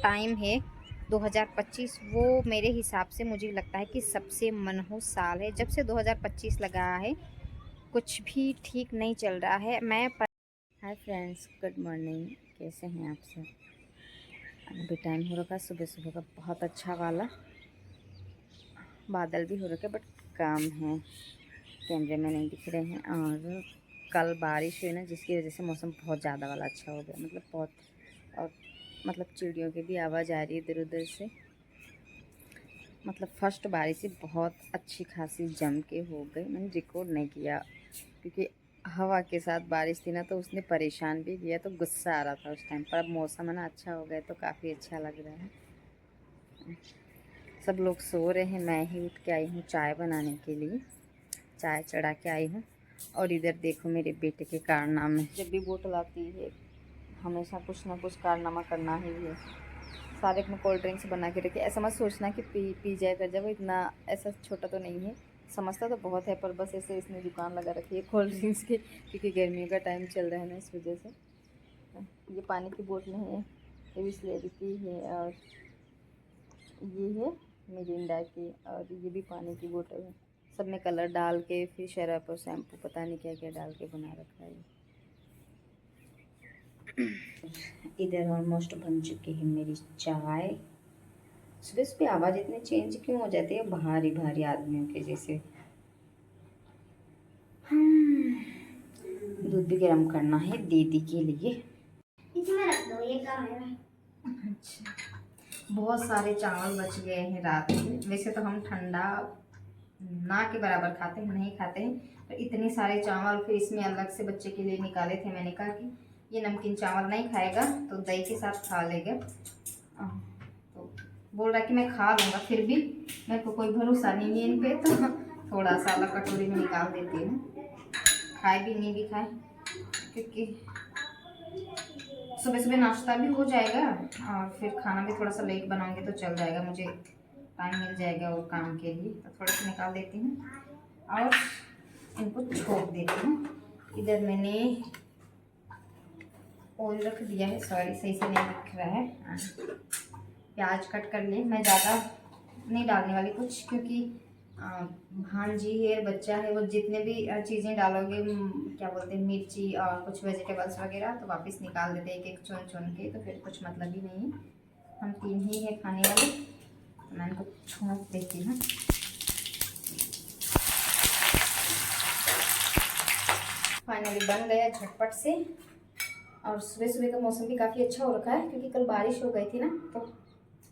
Time है 2025, वो मेरे हिसाब से मुझे लगता है कि सबसे मनहूस साल है। जब से 2025 लगा है कुछ भी ठीक नहीं चल रहा है। Hi friends, good morning. कैसे हैं आप सब? अभी टाइम हो रखा सुबह सुबह का, बहुत अच्छा वाला बादल भी हो रखे, बट काम है, कैमरे में नहीं दिख रहे हैं। और कल बारिश हुई ना, जिसकी वजह से मौसम बहुत ज़्यादा वाला अच्छा हो गया, मतलब बहुत। और मतलब चिड़ियों की भी आवाज़ आ रही है इधर उधर से। मतलब फर्स्ट बारिश ही बहुत अच्छी खासी जम के हो गई। मैंने रिकॉर्ड नहीं किया क्योंकि हवा के साथ बारिश थी ना, तो उसने परेशान भी किया, तो गुस्सा आ रहा था उस टाइम पर। अब मौसम है ना अच्छा हो गया, तो काफ़ी अच्छा लग रहा है। सब लोग सो रहे हैं, मैं ही उठ के आई हूँ चाय बनाने के लिए। चाय चढ़ा के आई हूँ। और इधर देखो मेरे बेटे के कारनामे। जब भी बोतल आती है हमेशा कुछ ना कुछ कारनामा करना ही है। सारे में कोल्ड ड्रिंक्स बना के रखे। ऐसा मत सोचना कि पी जाए कर जाए, वो इतना ऐसा छोटा तो नहीं है, समझता तो बहुत है, पर बस ऐसे इसने दुकान लगा रखी है कोल्ड ड्रिंक्स की, क्योंकि गर्मियों का टाइम चल रहा है ना, इस वजह से। ये पानी की बोतल है, ये बिस्लेरी की है, और ये है मिरिंडा की, और ये भी पानी की बोतल है। सब में कलर डाल के, फिर शराब और शैम्पू, पता नहीं क्या क्या डाल के बना रखा है। इधर ऑलमोस्ट बन चुकी है मेरी चाय। सुबह सुबह आवाज़ इतनी चेंज क्यों हो जाती है, भारी भारी आदमियों के जैसे। दूध भी गर्म करना है दीदी के लिए। इसमें रख दो, ये काम है। अच्छा, बहुत सारे चावल बच गए हैं रात में। वैसे तो हम ठंडा ना के बराबर खाते हैं, नहीं खाते हैं, तो इतने सारे चावल फिर इसमें अलग से बच्चे के लिए निकाले थे। मैंने कहा कि ये नमकीन चावल नहीं खाएगा तो दही के साथ खा लेगा। तो बोल रहा कि मैं खा लूँगा, फिर भी मेरे को कोई भरोसा नहीं है इन पे, तो थोड़ा सा अलग कटोरी में निकाल देती हूँ। खाए भी नहीं भी खाए, क्योंकि सुबह सुबह नाश्ता भी हो जाएगा और फिर खाना भी थोड़ा सा लेट बनाऊंगी तो चल जाएगा, मुझे टाइम मिल जाएगा और काम के लिए। तो थोड़ा सा निकाल देती हूँ और इनको छोड़ देती हूँ। इधर मैंने ऑयल रख दिया है, सॉरी सही से नहीं दिख रहा है। प्याज कट कर ले, मैं ज़्यादा नहीं डालने वाली कुछ, क्योंकि भांजी है, बच्चा है, वो जितने भी चीज़ें डालोगे, क्या बोलते हैं, मिर्ची और कुछ वेजिटेबल्स वगैरह, तो वापस निकाल देते एक एक चुन चुन के, तो फिर कुछ मतलब ही नहीं है। हम 3 ही है खाने वाले, तो मैं इनको छोंक देती हूँ। फाइनली बन गया झटपट से। और सुबह सुबह का मौसम भी काफ़ी अच्छा हो रखा है, क्योंकि कल बारिश हो गई थी ना, तो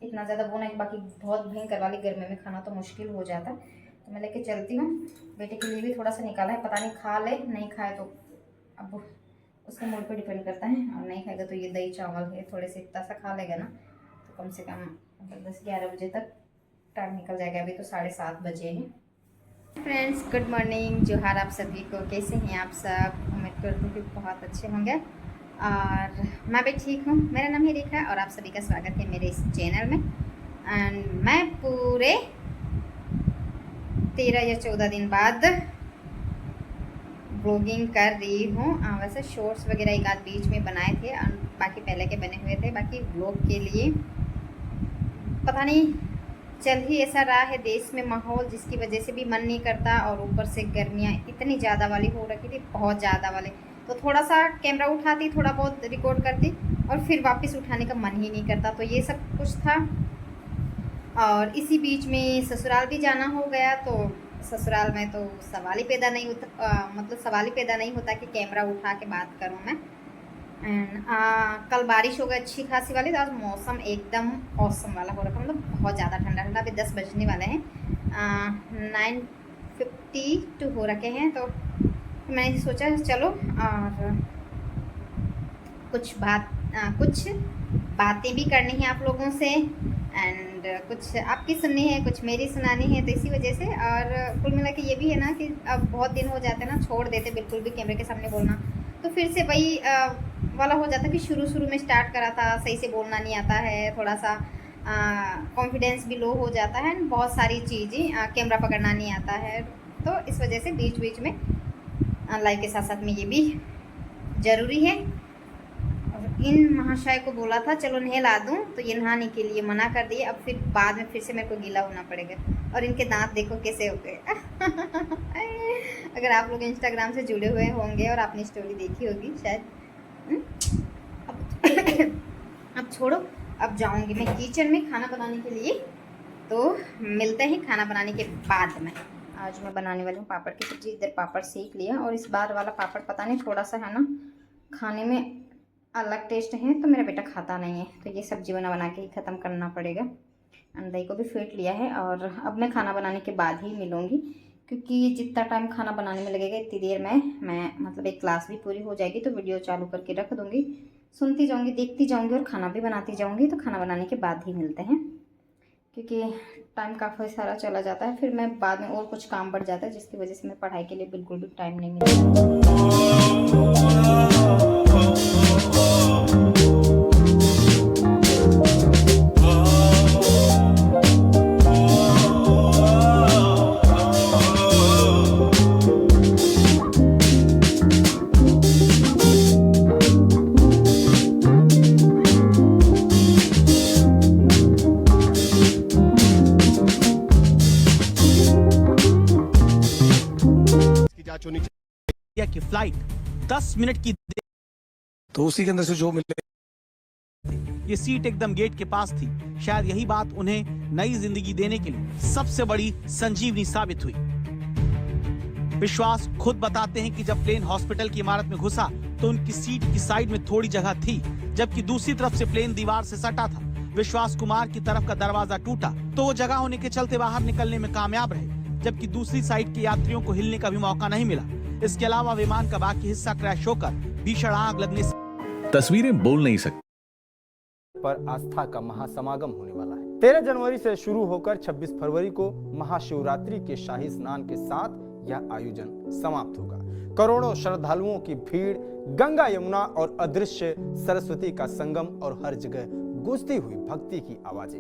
इतना ज़्यादा वो नहीं, बाकी बहुत भयंकर वाली गर्मी में खाना तो मुश्किल हो जाता। तो मैं लेके चलती हूँ। बेटे के लिए भी थोड़ा सा निकाला है, पता नहीं खा ले, नहीं खाए तो अब उसके मूड पे डिपेंड करता है। और नहीं खाएगा तो ये दही चावल है, थोड़े से इतना सा खा लेगा ना, तो कम से कम 10-11 बजे तक टाइम निकल जाएगा। अभी तो 7:30 बजे हैं। फ्रेंड्स, गुड मॉर्निंग, जोहार आप सभी को। कैसे हैं आप सब? उम्मीद करती हूँ कि बहुत अच्छे होंगे। और मैं भी ठीक हूँ। मेरा नाम है रेखा और आप सभी का स्वागत है मेरे इस चैनल में। एंड मैं पूरे 13 या 14 दिन बाद ब्लॉगिंग कर रही हूँ। वैसे शॉर्ट्स वगैरह एक आध बीच में बनाए थे और बाकी पहले के बने हुए थे। बाकी ब्लॉग के लिए पता नहीं चल ही ऐसा रहा है देश में माहौल, जिसकी वजह से भी मन नहीं करता। और ऊपर से गर्मियाँ इतनी ज़्यादा वाली हो रखी थी, बहुत ज़्यादा वाले, तो थोड़ा सा कैमरा उठाती, थोड़ा बहुत रिकॉर्ड करती और फिर वापस उठाने का मन ही नहीं करता। तो ये सब कुछ था। और इसी बीच में ससुराल भी जाना हो गया, तो ससुराल में तो सवाल ही पैदा नहीं होता, मतलब सवाल ही पैदा नहीं होता कि कैमरा उठा के बात करूँ मैं। एंड कल बारिश हो गई अच्छी खासी वाली, तो आज मौसम एकदम औसम वाला हो रखा, मतलब बहुत ज़्यादा ठंडा ठंडा। अभी 10 बजने वाले हैं, 9:52 हो रखे हैं। तो मैंने सोचा चलो और कुछ बातें भी करनी है आप लोगों से, एंड कुछ आपकी सुननी है, कुछ मेरी सुनानी है। तो इसी वजह से, और कुल मिला के ये भी है ना कि अब बहुत दिन हो जाते हैं ना, छोड़ देते बिल्कुल भी कैमरे के सामने बोलना, तो फिर से वही वाला हो जाता कि शुरू में स्टार्ट करा था, सही से बोलना नहीं आता है, थोड़ा सा कॉन्फिडेंस भी लो हो जाता है, बहुत सारी चीज़ें, कैमरा पकड़ना नहीं आता है। तो इस वजह से बीच बीच में लाइव के साथ साथ में ये भी ज़रूरी है। इन महाशय को बोला था चलो नहला दूं, तो ये नहाने के लिए मना कर दिए। अब फिर बाद में फिर से मेरे को गीला होना पड़ेगा। और इनके दांत देखो कैसे हो गए। अगर आप लोग इंस्टाग्राम से जुड़े हुए होंगे और आपने स्टोरी देखी होगी शायद। अब छोड़ो, अब जाऊंगी मैं किचन में खाना बनाने के लिए। तो मिलते हैं खाना बनाने के बाद में। आज मैं बनाने वाली हूँ पापड़ की सब्ज़ी। इधर पापड़ सेक लिया, और इस बार वाला पापड़ पता नहीं थोड़ा सा है ना खाने में अलग टेस्ट है, तो मेरा बेटा खाता नहीं है, तो ये सब्जी बना बना के ही ख़त्म करना पड़ेगा। अंडे को भी फेंट लिया है, और अब मैं खाना बनाने के बाद ही मिलूँगी, क्योंकि जितना टाइम खाना बनाने में लगेगा इतनी देर में मैं मतलब एक क्लास भी पूरी हो जाएगी, तो वीडियो चालू करके रख दूँगी, सुनती जाऊँगी, देखती जाऊँगी और खाना भी बनाती जाऊँगी। तो खाना बनाने के बाद ही मिलते हैं, क्योंकि टाइम काफ़ी सारा चला जाता है, फिर मैं बाद में और कुछ काम बढ़ जाता है, जिसकी वजह से मैं पढ़ाई के लिए बिल्कुल भी टाइम नहीं मिलता। होनी चाहिए कि फ्लाइट 10 मिनट की, तो उसी के अंदर से जो मिले। ये सीट एकदम गेट के पास थी। शायद यही बात उन्हें नई जिंदगी देने के लिए सबसे बड़ी संजीवनी साबित हुई। विश्वास खुद बताते हैं कि जब प्लेन हॉस्पिटल की इमारत में घुसा तो उनकी सीट की साइड में थोड़ी जगह थी, जबकि दूसरी तरफ से प्लेन दीवार से सटा था। विश्वास कुमार की तरफ का दरवाजा टूटा तो वो जगह होने के चलते बाहर निकलने में कामयाब रहे, जबकि दूसरी साइड के यात्रियों को हिलने का भी मौका नहीं मिला। इसके अलावा विमान का बाकी हिस्सा क्रैश होकर भीषण आग लगने से तस्वीरें बोल नहीं सकती। पर आस्था का महासमागम होने वाला है। 13 जनवरी से शुरू होकर 26 फरवरी को महाशिवरात्रि के शाही स्नान के साथ यह आयोजन समाप्त होगा। करोड़ों श्रद्धालुओं की भीड़, गंगा यमुना और अदृश्य सरस्वती का संगम और हर जगह गूंजती हुई भक्ति की आवाजें।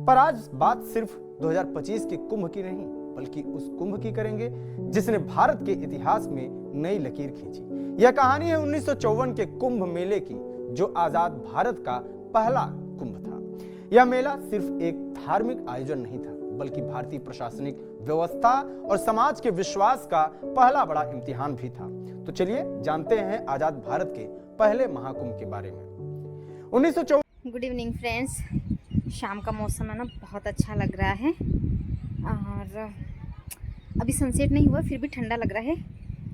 पर आज बात सिर्फ 2025 के कुंभ की नहीं, बल्कि उस कुंभ की करेंगे जिसने भारत के इतिहास में नई लकीर खींची। यह कहानी है 1954 के कुंभ मेले की, जो आजाद भारत का पहला कुंभ था। यह मेला सिर्फ एक धार्मिक आयोजन नहीं था, बल्कि भारतीय प्रशासनिक व्यवस्था और समाज के विश्वास का पहला बड़ा इम्तिहान भी था। तो चलिए जानते हैं आजाद भारत के पहले महाकुंभ के बारे में। 1954। गुड इवनिंग फ्रेंड्स, शाम का मौसम है ना बहुत अच्छा लग रहा है, और अभी सनसेट नहीं हुआ फिर भी ठंडा लग रहा है,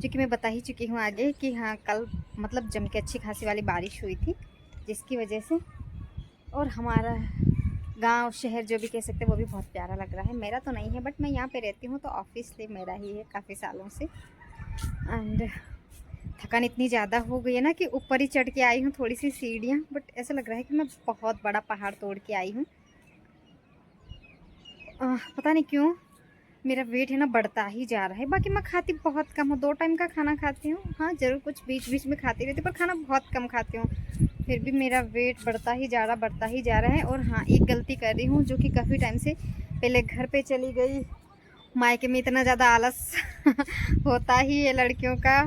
क्योंकि मैं बता ही चुकी हूँ आगे कि हाँ कल मतलब जम के अच्छी खासी वाली बारिश हुई थी, जिसकी वजह से और हमारा गांव शहर जो भी कह सकते हैं वो भी बहुत प्यारा लग रहा है। मेरा तो नहीं है, बट मैं यहाँ पे रहती हूँ तो ऑब्वियसली मेरा ही है काफ़ी सालों से। एंड थकान इतनी ज़्यादा हो गई है ना कि ऊपर ही चढ़ के आई हूँ थोड़ी सी सीढ़ियाँ, बट ऐसा लग रहा है कि मैं बहुत बड़ा पहाड़ तोड़ के आई हूँ। पता नहीं क्यों मेरा वेट है ना बढ़ता ही जा रहा है। बाकी मैं खाती बहुत कम हूँ, 2 टाइम का खाना खाती हूँ, हाँ ज़रूर कुछ बीच बीच में खाती रहती, पर खाना बहुत कम खाती हूँ, फिर भी मेरा वेट बढ़ता ही जा रहा है। और हाँ एक गलती कर रही हूँ, जो कि काफ़ी टाइम से पहले घर पे चली गई। मायके में इतना ज़्यादा आलस होता ही है लड़कियों का,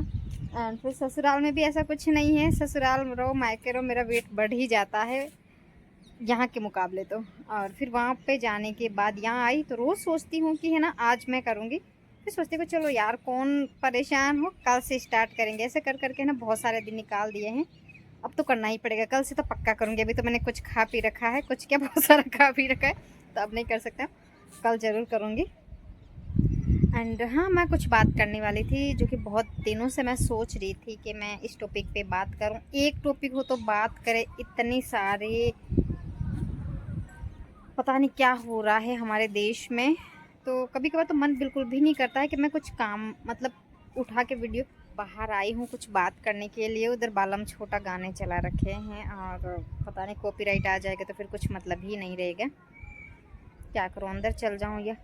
एंड फिर ससुराल में भी ऐसा कुछ नहीं है। ससुराल रहो मायके रहो मेरा वेट बढ़ ही जाता है यहाँ के मुकाबले तो। और फिर वहाँ पे जाने के बाद यहाँ आई तो रोज़ सोचती हूँ कि है ना आज मैं करूँगी, फिर सोचती हूँ चलो यार कौन परेशान हो, कल से स्टार्ट करेंगे। ऐसे कर करके ना बहुत सारे दिन निकाल दिए हैं, अब तो करना ही पड़ेगा। कल से तो पक्का करूँगी। अभी तो मैंने कुछ खा पी रखा है, कुछ क्या बहुत सारा खा पी रखा है, तो अब नहीं कर सकता, कल ज़रूर करूँगी। एंड हाँ मैं कुछ बात करने वाली थी, जो कि बहुत दिनों से मैं सोच रही थी कि मैं इस टॉपिक पे बात करूँ। एक टॉपिक हो तो बात करें, इतनी सारे पता नहीं क्या हो रहा है हमारे देश में, तो कभी कभार तो मन बिल्कुल भी नहीं करता है कि मैं कुछ काम मतलब उठा के वीडियो बाहर आई हूँ कुछ बात करने के लिए। उधर बालम छोटा गाने चला रखे हैं, और पता नहीं कॉपीराइट आ जाएगा तो फिर कुछ मतलब ही नहीं रहेगा। क्या करूँ, अंदर चल जाऊँ या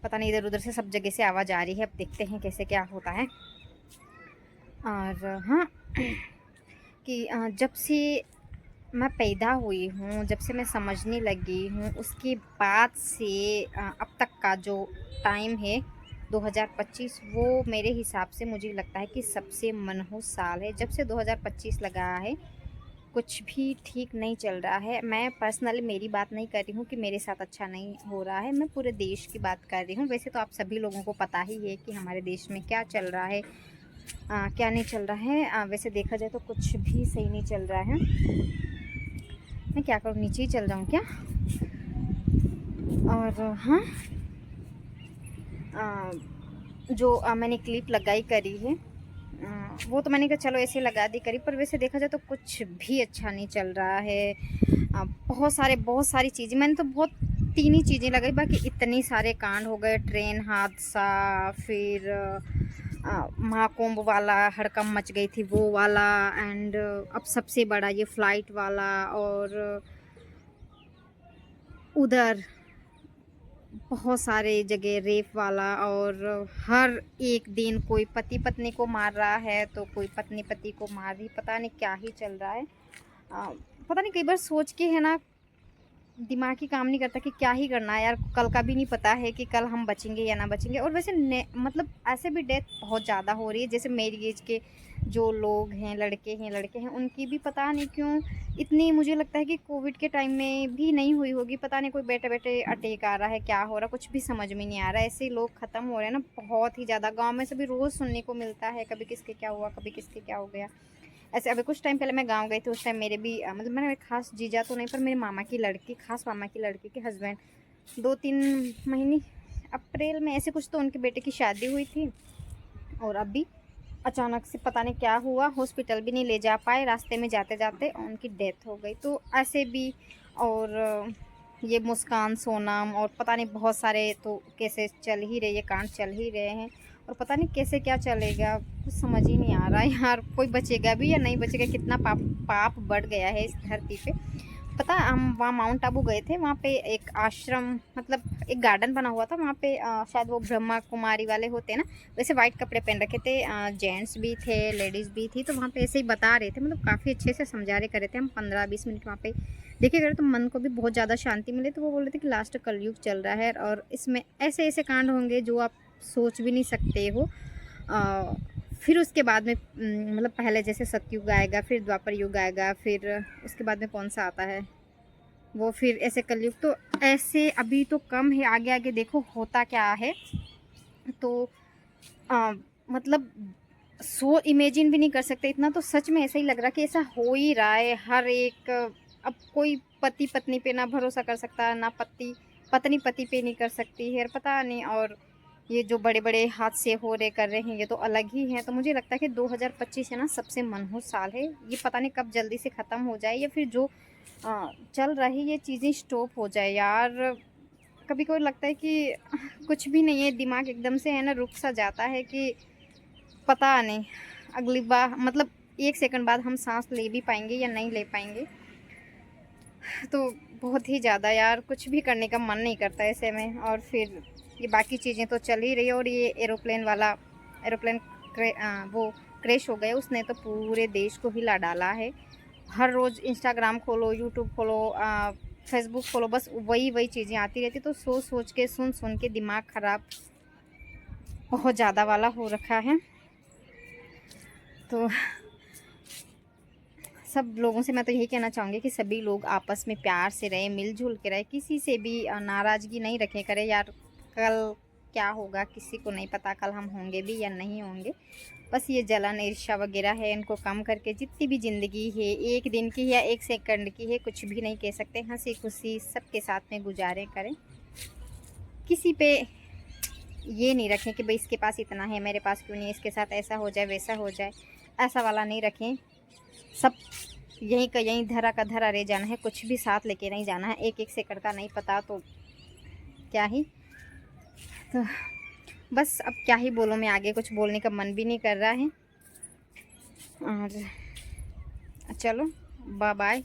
पता नहीं, इधर उधर से सब जगह से आवाज़ आ रही है। अब देखते हैं कैसे क्या होता है। और हाँ कि जब से मैं पैदा हुई हूँ, जब से मैं समझने लगी हूँ, उसके बाद से अब तक का जो टाइम है 2025, वो मेरे हिसाब से मुझे लगता है कि सबसे मनहूस साल है। जब से 2025 लगा है कुछ भी ठीक नहीं चल रहा है। मैं पर्सनली मेरी बात नहीं कर रही हूँ कि मेरे साथ अच्छा नहीं हो रहा है, मैं पूरे देश की बात कर रही हूँ। वैसे तो आप सभी लोगों को पता ही है कि हमारे देश में क्या चल रहा है, क्या नहीं चल रहा है। वैसे देखा जाए तो कुछ भी सही नहीं चल रहा है। मैं क्या करूँ, नीचे ही चल जाऊँ क्या? और हाँ, जो मैंने क्लिप लगाई करी है, वो तो मैंने कहा चलो ऐसे लगा दी करी, पर वैसे देखा जाए तो कुछ भी अच्छा नहीं चल रहा है। बहुत सारी चीज़ें मैंने तो बहुत 3 ही चीज़ें लगाई, बाकी इतने सारे कांड हो गए। ट्रेन हादसा, फिर महाकुंभ वाला हड़कंप मच गई थी वो वाला, एंड अब सबसे बड़ा ये फ्लाइट वाला, और उधर बहुत सारे जगह रेप वाला, और हर एक दिन कोई पति पत्नी को मार रहा है तो कोई पत्नी पति को मार रही। पता नहीं क्या ही चल रहा है। पता नहीं, कई बार सोच के है ना दिमाग ही काम नहीं करता कि क्या ही करना है यार। कल का भी नहीं पता है कि कल हम बचेंगे या ना बचेंगे। और वैसे मतलब ऐसे भी डेथ बहुत ज़्यादा हो रही है। जैसे मेरी एज के जो लोग हैं, लड़के हैं, उनकी भी पता नहीं क्यों इतनी, मुझे लगता है कि कोविड के टाइम में भी नहीं हुई होगी। पता नहीं कोई बैठे बैठे अटैक आ रहा है, क्या हो रहा, कुछ भी समझ में नहीं आ रहा है। ऐसे लोग ख़त्म हो रहे हैं ना बहुत ही ज़्यादा। गाँव में से भी रोज़ सुनने को मिलता है, कभी किसके क्या हुआ, कभी किसके क्या हो गया। ऐसे अभी कुछ टाइम पहले मैं गांव गई थी, उस टाइम मेरे भी मतलब मेरा खास जीजा तो नहीं, पर मेरे मामा की लड़की, खास मामा की लड़की के हस्बैंड 2-3 महीने अप्रैल में ऐसे कुछ तो उनके बेटे की शादी हुई थी। और अभी अचानक से पता नहीं क्या हुआ, हॉस्पिटल भी नहीं ले जा पाए, रास्ते में जाते जाते उनकी डेथ हो गई। तो ऐसे भी, और ये मुस्कान सोनम, और पता नहीं बहुत सारे तो केसेस चल ही रहे, ये कांड चल ही रहे हैं। और पता नहीं कैसे क्या चलेगा, कुछ समझ ही नहीं आ रहा है यार। कोई बचेगा भी या नहीं बचेगा, कितना पाप बढ़ गया है इस धरती पे। पता, हम वहाँ माउंट आबू गए थे, वहाँ पे एक आश्रम, मतलब एक गार्डन बना हुआ था वहाँ पे। शायद वो ब्रह्मा कुमारी वाले होते हैं ना, वैसे वाइट कपड़े पहन रखे थे। जेंट्स भी थे, लेडीज़ भी थी। तो वहाँ पे ऐसे ही बता रहे थे, मतलब काफ़ी अच्छे से समझा रहे कर रहे थे। हम 15-20 मिनट वहाँ पे देखे करे तो मन को भी बहुत ज़्यादा शांति मिले। तो वो बोल रहे थे कि लास्ट कलयुग चल रहा है और इसमें ऐसे ऐसे कांड होंगे जो आप सोच भी नहीं सकते हो। फिर उसके बाद में मतलब पहले जैसे सतयुग आएगा, फिर द्वापर युग आएगा, फिर उसके बाद में कौन सा आता है वो, फिर ऐसे कलयुग। तो ऐसे अभी तो कम है, आगे आगे देखो होता क्या है। तो मतलब इमेजिन भी नहीं कर सकते। इतना तो सच में ऐसा ही लग रहा कि ऐसा हो ही रहा है हर एक। अब कोई पति पत्नी पे ना भरोसा कर सकता, ना पत्नी पति पे नहीं कर सकती है, पता नहीं। और ये जो बड़े बड़े हादसे हो रहे कर रहे हैं, ये तो अलग ही हैं। तो मुझे लगता है कि 2025 है ना, सबसे मनहूस साल है। ये पता नहीं कब जल्दी से ख़त्म हो जाए, या फिर जो चल रही ये चीज़ें स्टॉप हो जाए यार। कभी कभी लगता है कि कुछ भी नहीं है, दिमाग एकदम से है ना रुक सा जाता है कि पता नहीं अगली बार, मतलब 1 सेकंड बाद हम सांस ले भी पाएंगे या नहीं ले पाएंगे। तो बहुत ही ज़्यादा यार, कुछ भी करने का मन नहीं करता ऐसे में। और फिर ये बाकी चीज़ें तो चल ही रही है। और ये एरोप्लेन वो क्रैश हो गया, उसने तो पूरे देश को हिला डाला है। हर रोज़ इंस्टाग्राम खोलो, यूट्यूब खोलो, फेसबुक खोलो, बस वही चीज़ें आती रहती। तो सोच के सुन के दिमाग ख़राब बहुत ज़्यादा वाला हो रखा है। तो सब लोगों से मैं तो यही कहना चाहूँगी कि सभी लोग आपस में प्यार से रहे, मिलजुल के रहे, किसी से भी नाराज़गी नहीं रखें करें यार। कल क्या होगा किसी को नहीं पता, कल हम होंगे भी या नहीं होंगे। बस ये जलन ईर्ष्या वगैरह है, इनको कम करके जितनी भी ज़िंदगी है, 1 दिन की या 1 सेकंड की है, कुछ भी नहीं कह सकते, हंसी खुशी सबके साथ में गुजारे करें। किसी पे ये नहीं रखें कि भाई इसके पास इतना है, मेरे पास क्यों नहीं, इसके साथ ऐसा हो जाए वैसा हो जाए, ऐसा वाला नहीं रखें। सब यहीं का यहीं धरा का धरा रह जाना है, कुछ भी साथ लेके नहीं जाना है। 1-1 सेकंड का नहीं पता तो क्या ही। तो बस अब क्या ही बोलूँ मैं, आगे कुछ बोलने का मन भी नहीं कर रहा है। और चलो बाय बाय।